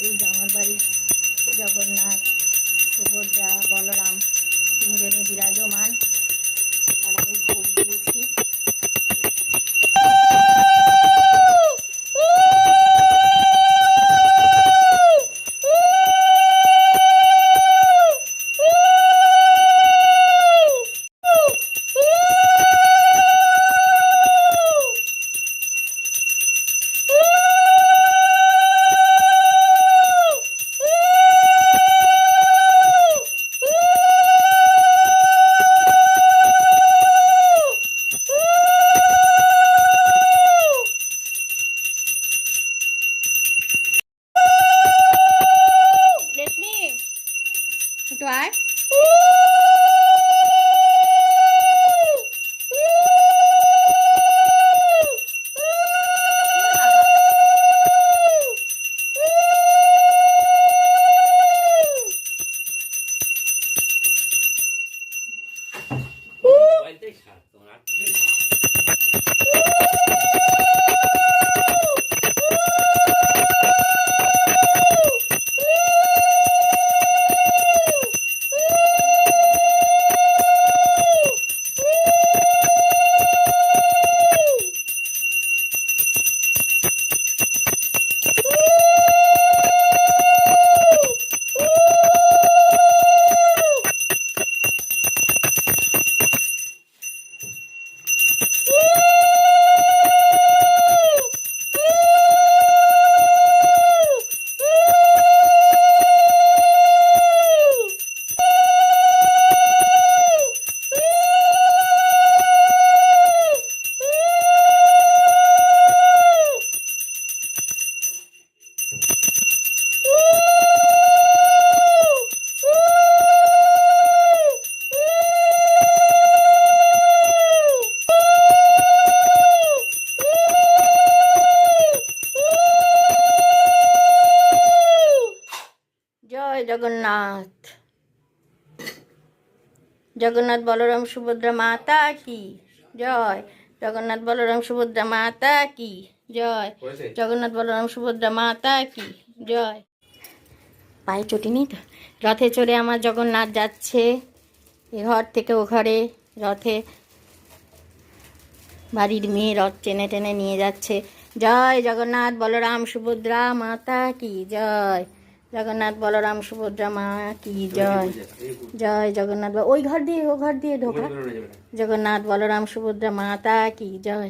এই যে আমার বাড়ি জগন্নাথ, সুভদ্রা, বলরাম তিনজনে বিরাজমান। আর আমি ভোগ দিয়েছি। একটু আয়। জয় জগন্নাথ। জগন্নাথ বলরাম সুভদ্রা মাতা কি জয়। জগন্নাথ বলরাম সুভদ্রা মাতা কি জয়। জগন্নাথ বলরাম সুভদ্রা মাতা কি জয়। পায়ে চটি নেই তো। রথে চড়ে আমার জগন্নাথ যাচ্ছে এ ঘর থেকে ও ঘরে। রথে বাড়ির মেয়ে রথ টেনে টেনে নিয়ে যাচ্ছে। জয় জগন্নাথ বলরাম সুভদ্রা মাতা কি জয়। জগন্নাথ বলরাম সুভদ্রা মা কি জয়। জয় জগন্নাথ। ওই ঘর দিয়ে ও ঘর দিয়ে ঢোকা। জগন্নাথ বলরাম সুভদ্রা মাতা কি জয়।